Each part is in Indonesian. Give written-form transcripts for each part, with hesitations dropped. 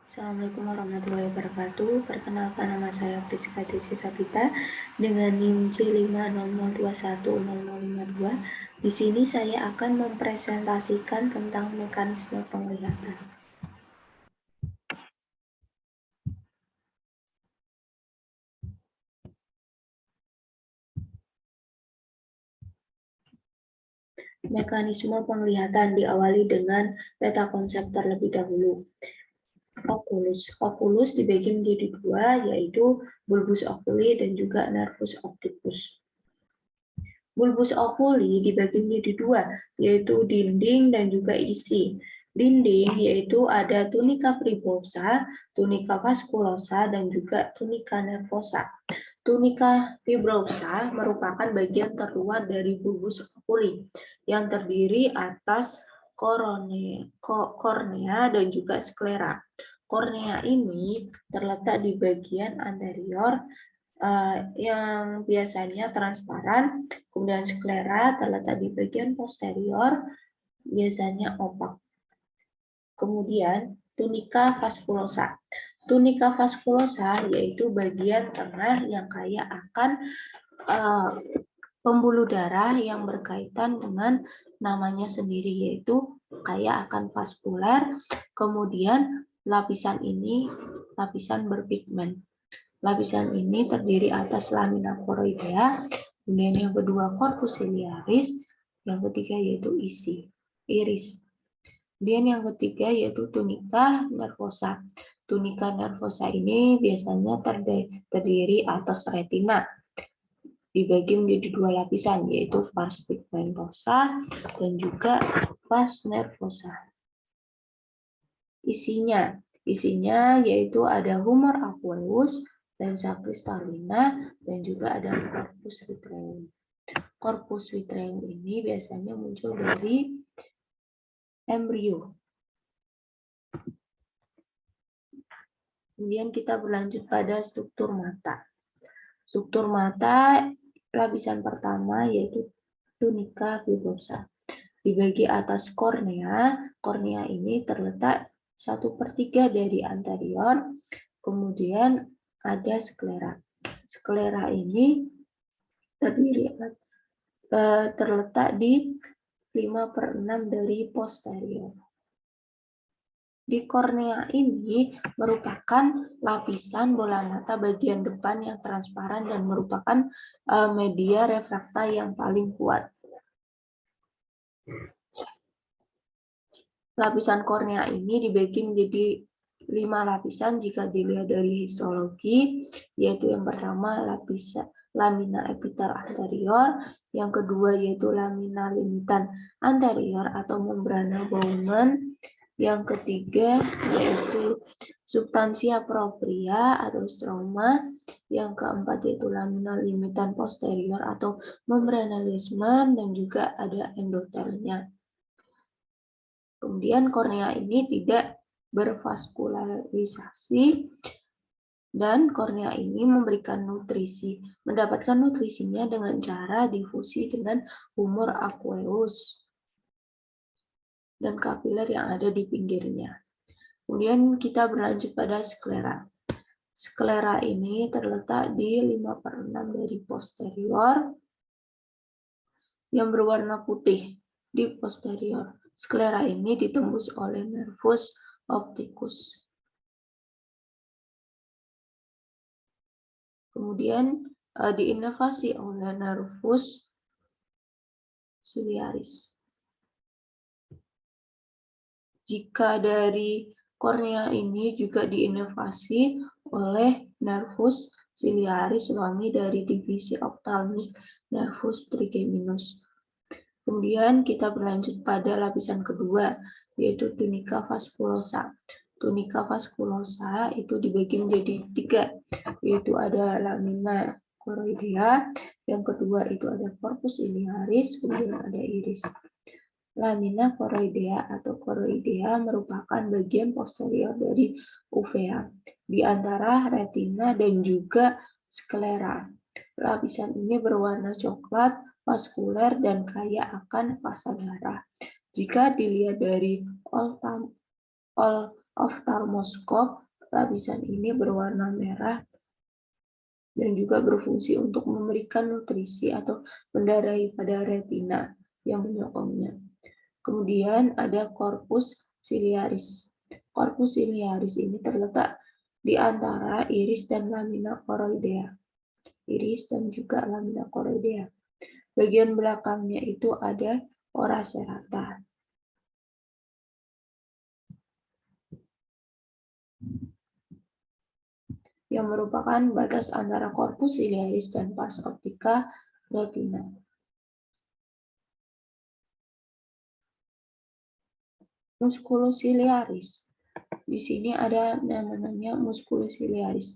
Assalamualaikum warahmatullahi wabarakatuh. Perkenalkan, nama saya Priska Desi Sabita dengan NIM C500210052. Di sini saya akan mempresentasikan tentang mekanisme penglihatan. Mekanisme penglihatan diawali dengan peta konsep terlebih dahulu. Oculus dibagi menjadi dua, yaitu bulbus oculi dan juga nervus opticus. Bulbus oculi dibagi menjadi dua, yaitu dinding dan juga isi. Dinding yaitu ada tunica fibrosa, tunica vasculosa, dan juga tunica nervosa. Tunica fibrosa merupakan bagian terluar dari bulbus oculi yang terdiri atas kornea dan juga sklera. Kornea ini terletak di bagian anterior yang biasanya transparan, kemudian sklera terletak di bagian posterior, biasanya opak. Kemudian tunica vasculosa. Tunica vasculosa yaitu bagian tengah yang kaya akan pembuluh darah yang berkaitan dengan namanya sendiri, yaitu kaya akan vaskuler. Kemudian lapisan ini lapisan berpigmen. Lapisan ini terdiri atas lamina choroidea, kemudian yang kedua corpus ciliaris, yang ketiga yaitu iris. Kemudian yang ketiga yaitu tunica nervosa. Tunica nervosa ini biasanya terdiri atas retina. Dibagi menjadi dua lapisan, yaitu vas pigmentosa dan juga vas nervosa. Isinya yaitu ada humor aqueous, lensa kristallina, dan juga ada corpus vitreum. Corpus vitreum ini biasanya muncul dari embrio. Kemudian kita berlanjut pada struktur mata. Struktur mata lapisan pertama yaitu tunica fibrosa. Di bagian atas kornea, kornea ini terletak 1/3 dari anterior, kemudian ada sklera. Sklera ini terletak di 5/6 dari posterior. Di kornea ini merupakan lapisan bola mata bagian depan yang transparan dan merupakan media refrakta yang paling kuat. Lapisan kornea ini dibagi menjadi 5 lapisan jika dilihat dari histologi, yaitu yang pertama lamina epitel anterior, yang kedua yaitu lamina limitan anterior atau membrana Bowman, yang ketiga yaitu substansia propria atau stroma, yang keempat yaitu lamina limitan posterior atau membrana Leishman, dan juga ada endotelnya. Kemudian kornea ini tidak bervaskularisasi dan kornea ini mendapatkan nutrisinya dengan cara difusi dengan humor aqueous dan kapiler yang ada di pinggirnya. Kemudian kita berlanjut pada sklera. Sklera ini terletak di 5/6 dari posterior yang berwarna putih di posterior. Sklera ini ditembus oleh nervus opticus. Kemudian diinervasi oleh nervus ciliaris. Jika dari kornea ini juga diinervasi oleh nervus ciliaris wangi dari divisi optalmik nervus trigeminus. Kemudian kita berlanjut pada lapisan kedua, yaitu tunica vasculosa. Tunica vasculosa itu dibagi menjadi 3, yaitu ada lamina choroidea, yang kedua itu ada corpus ciliaris, kemudian ada iris. Lamina choroidea atau choroidea merupakan bagian posterior dari uvea di antara retina dan juga sklera. Lapisan ini berwarna coklat, vaskuler, dan kaya akan fasa darah. Jika dilihat dari oftalmoskop. Lapisan ini berwarna merah dan juga berfungsi untuk memberikan nutrisi atau mendarahi pada retina yang menyokongnya. Kemudian ada corpus ciliaris. Corpus ciliaris ini terletak di antara iris dan lamina choroidea. Iris dan juga lamina choroidea. Bagian belakangnya itu ada ora serrata. Yang merupakan batas antara corpus ciliaris dan pars optica retina. Musculus ciliaris. Di sini ada namanya musculus ciliaris.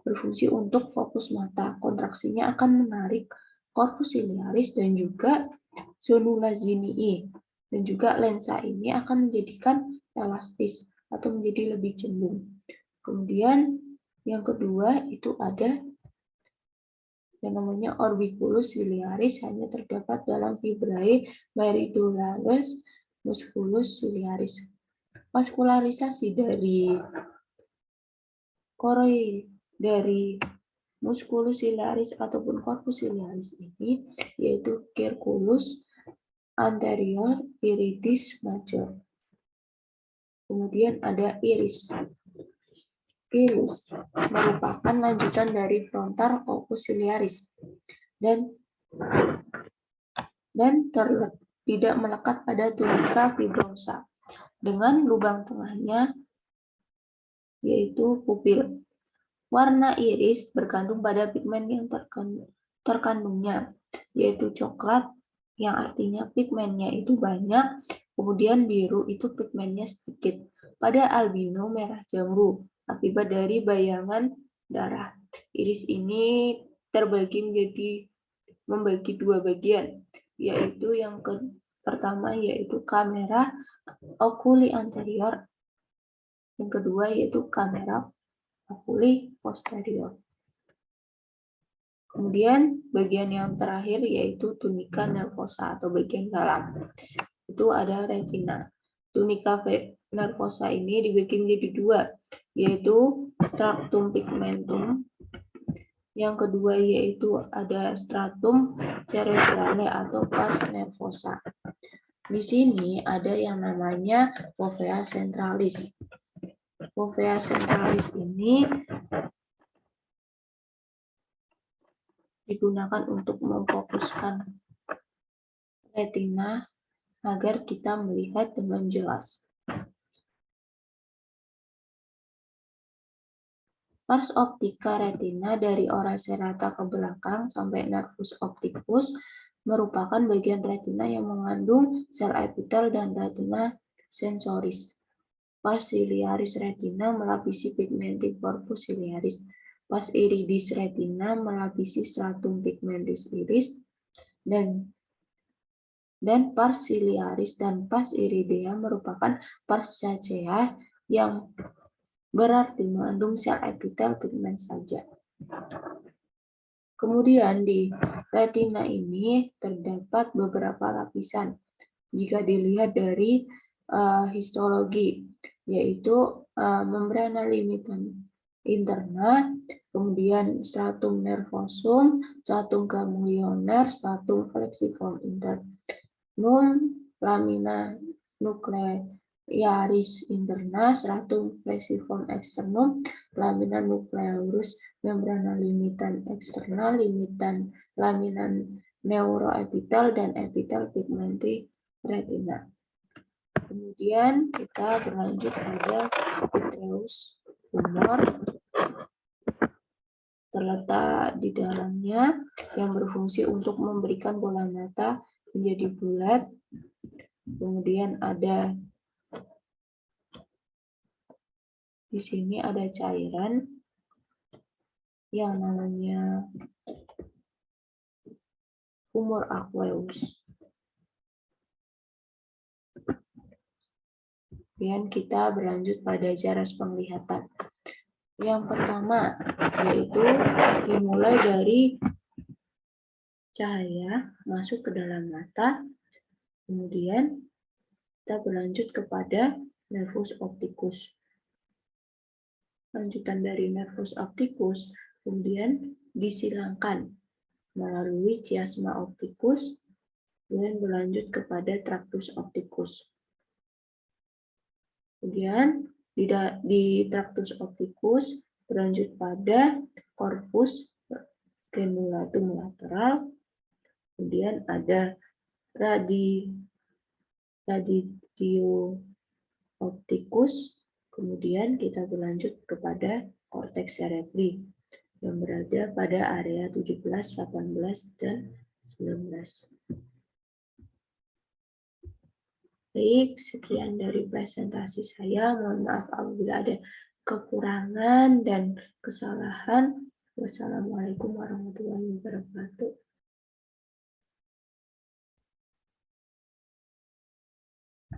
Berfungsi untuk fokus mata. Kontraksinya akan menarik corpus ciliaris dan juga sonula zinii. Dan juga lensa ini akan menjadikan elastis atau menjadi lebih cembung. Kemudian yang kedua itu ada yang namanya orbiculus ciliaris, hanya terdapat dalam fibrae meridularis musculus ciliaris. Vaskularisasi dari musculus ciliaris ataupun corpus ciliaris ini yaitu circulus anterior iridis major. Kemudian ada iris. Iris merupakan lanjutan dari frontal corpus ciliaris dan tidak melekat pada tunica fibrosa dengan lubang tengahnya yaitu pupil. Warna iris bergantung pada pigmen yang terkandungnya, yaitu coklat yang artinya pigmennya itu banyak, kemudian biru itu pigmennya sedikit. Pada albino merah jambu akibat dari bayangan darah. Iris ini membagi dua bagian, yaitu yang pertama yaitu kamera oculi anterior, yang kedua yaitu kamera oculi posterior. Kemudian bagian yang terakhir yaitu tunica nervosa atau bagian dalam. Itu ada retina. Tunica nervosa ini dibagi menjadi dua, yaitu stratum pigmentum. Yang kedua yaitu ada stratum cerebrale atau pars nervosa. Di sini ada yang namanya fovea centralis. Fovea centralis ini digunakan untuk memfokuskan retina agar kita melihat dengan jelas. Pars optica retina dari ora serrata ke belakang sampai nervus opticus merupakan bagian retina yang mengandung sel epitel dan retina sensoris. Pars ciliaris retina melapisi pigmented corpus ciliaris. Pars iridis retina melapisi stratum pigmentis iris dan pars ciliaris dan pars iridea merupakan pars cacea yang berarti mengandung sel epitel pigmen saja. Kemudian di retina ini terdapat beberapa lapisan. Jika dilihat dari histologi, yaitu membrana limitan interna, kemudian stratum nervosum, stratum ganglioner, stratum flexiform internum, lamina nuclearis interna, stratum flexiform externum, lamina nucleus, membrana limitan eksternal, limitan lamina neuroepitel, dan epitel pigmenti retina. Kemudian kita berlanjut pada vitreous humor terletak di dalamnya yang berfungsi untuk memberikan bola mata menjadi bulat. Kemudian ada di sini ada cairan yang namanya humor aqueous. Kemudian kita berlanjut pada jaras penglihatan. Yang pertama yaitu dimulai dari cahaya masuk ke dalam mata, kemudian kita berlanjut kepada nervus opticus. lanjutan dari nervus opticus, kemudian disilangkan melalui chiasma opticus, kemudian berlanjut kepada tractus opticus. Kemudian di tractus opticus berlanjut pada corpus crenulatum lateral, kemudian ada raditio opticus, kemudian kita berlanjut kepada cortex cerebri yang berada pada area 17, 18, dan 19. Baik, sekian dari presentasi saya. Mohon maaf apabila ada kekurangan dan kesalahan. Wassalamualaikum warahmatullahi wabarakatuh.